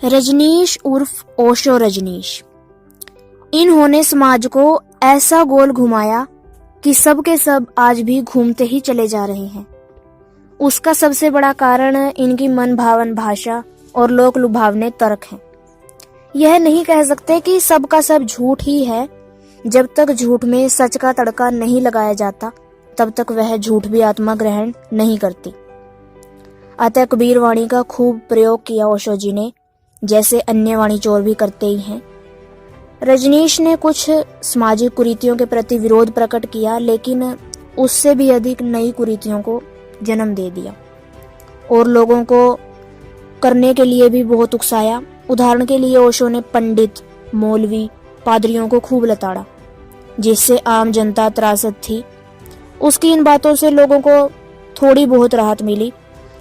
रजनीश उर्फ ओशो रजनीश। इन्होंने समाज को ऐसा गोल घुमाया कि सब के सब आज भी घूमते ही चले जा रहे हैं। उसका सबसे बड़ा कारण इनकी मन भावन भाषा और लोक लुभावने तर्क हैं। यह नहीं कह सकते कि सब का सब झूठ ही है। जब तक झूठ में सच का तड़का नहीं लगाया जाता तब तक वह झूठ भी आत्मा ग्रहण नहीं करती। अतः कबीर वाणी का खूब प्रयोग किया ओशो जी ने, जैसे अन्य वाणी चोर भी करते ही हैं। रजनीश ने कुछ सामाजिक कुरीतियों के प्रति विरोध प्रकट किया, लेकिन उससे भी अधिक नई कुरीतियों को जन्म दे दिया और लोगों को करने के लिए भी बहुत उकसाया। उदाहरण के लिए ओशो ने पंडित, मौलवी, पादरियों को खूब लताड़ा, जिससे आम जनता त्रासद थी। उसकी इन बातों से लोगों को थोड़ी बहुत राहत मिली,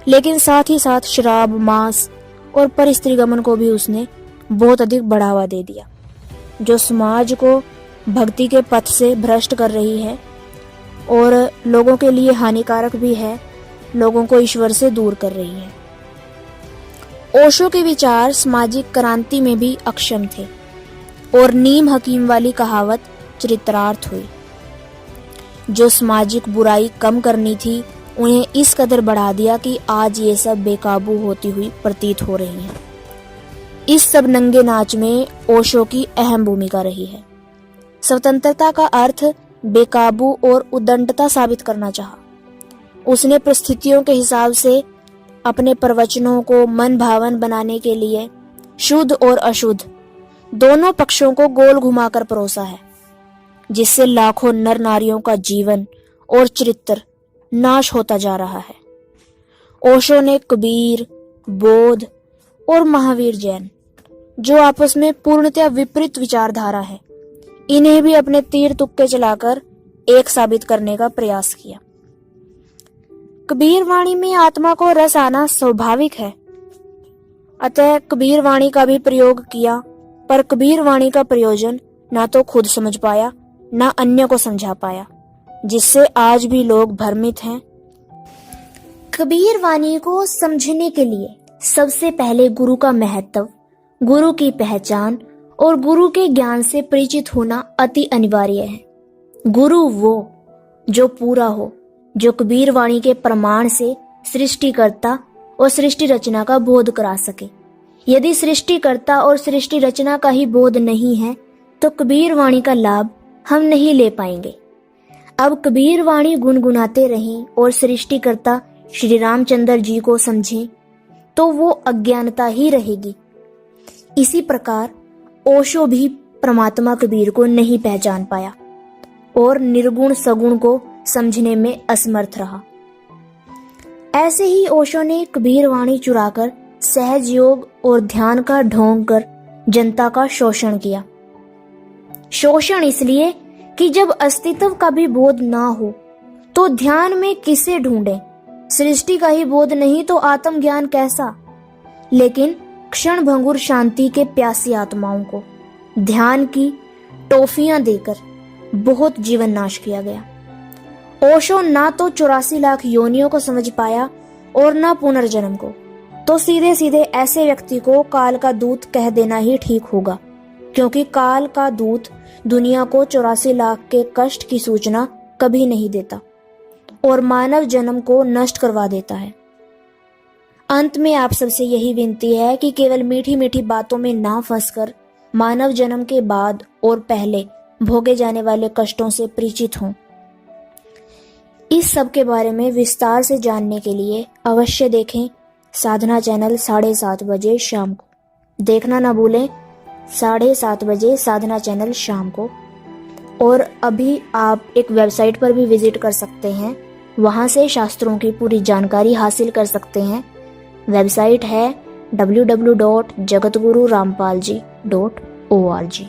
लेकिन साथ ही साथ शराब, मांस और परस्त्रीगमन को भी उसने बहुत अधिक बढ़ावा दे दिया, जो समाज को भक्ति के पथ से भ्रष्ट कर रही है और लोगों के लिए हानिकारक भी है, लोगों को ईश्वर से दूर कर रही है। ओशो के विचार सामाजिक क्रांति में भी अक्षम थे और नीम हकीम वाली कहावत चरितार्थ हुई। जो सामाजिक बुराई कम करनी थी उन्हें इस कदर बढ़ा दिया कि आज ये सब बेकाबू होती हुई प्रतीत हो रही हैं। इस सब नंगे नाच में ओशो की अहम भूमिका रही है। स्वतंत्रता का अर्थ बेकाबू और उद्दंडता साबित करना चाहा। उसने परिस्थितियों के हिसाब से अपने प्रवचनों को मन भावन बनाने के लिए शुद्ध और अशुद्ध दोनों पक्षों को गोल घुमाकर परोसा है, जिससे लाखों नर नारियों का जीवन और चरित्र नाश होता जा रहा है। ओशो ने कबीर, बोध और महावीर जैन, जो आपस में पूर्णतः विपरीत विचारधारा है, इन्हें भी अपने तीर तुक्के चलाकर एक साबित करने का प्रयास किया। कबीर वाणी में आत्मा को रस आना स्वाभाविक है, अतः कबीर वाणी का भी प्रयोग किया, पर कबीर वाणी का प्रयोजन ना तो खुद समझ पाया ना अन्य को समझा पाया, जिससे आज भी लोग भ्रमित हैं। कबीर वाणी को समझने के लिए सबसे पहले गुरु का महत्व, गुरु की पहचान और गुरु के ज्ञान से परिचित होना अति अनिवार्य है। गुरु वो जो पूरा हो, जो कबीर वाणी के प्रमाण से सृष्टिकर्ता और सृष्टि रचना का बोध करा सके। यदि सृष्टिकर्ता और सृष्टि रचना का ही बोध नहीं है तो कबीर वाणी का लाभ हम नहीं ले पाएंगे। अब कबीर वाणी गुनगुनाते रहें और सृष्टिकर्ता श्री रामचंद्र जी को समझें तो वो अज्ञानता ही रहेगी। इसी प्रकार ओशो भी परमात्मा कबीर को नहीं पहचान पाया और निर्गुण सगुण को समझने में असमर्थ रहा। ऐसे ही ओशो ने कबीर वाणी चुराकर सहज योग और ध्यान का ढोंग कर जनता का शोषण किया। शोषण इसलिए कि जब अस्तित्व का भी बोध ना हो तो ध्यान में किसे ढूंढें? सृष्टि का ही बोध नहीं तो आत्मज्ञान कैसा? लेकिन क्षण भंगुर शांति के प्यासी आत्माओं को ध्यान की टॉफियां देकर बहुत जीवन नाश किया गया। ओशो ना तो 84 लाख योनियों को समझ पाया और ना पुनर्जन्म को, तो सीधे सीधे ऐसे व्यक्ति को काल का दूत कह देना ही ठीक होगा, क्योंकि काल का दूत दुनिया को 84 लाख के कष्ट की सूचना कभी नहीं देता और मानव जन्म को नष्ट करवा देता है। अंत में आप सबसे यही विनती है कि केवल मीठी मीठी बातों में ना फंसकर मानव जन्म के बाद और पहले भोगे जाने वाले कष्टों से परिचित हों। इस सब के बारे में विस्तार से जानने के लिए अवश्य देखें साधना चैनल 7:30 बजे शाम को। देखना ना भूलें 7:30 बजे साधना चैनल शाम को। और अभी आप एक वेबसाइट पर भी विजिट कर सकते हैं, वहां से शास्त्रों की पूरी जानकारी हासिल कर सकते हैं। वेबसाइट है www.jagatgururampalji.org।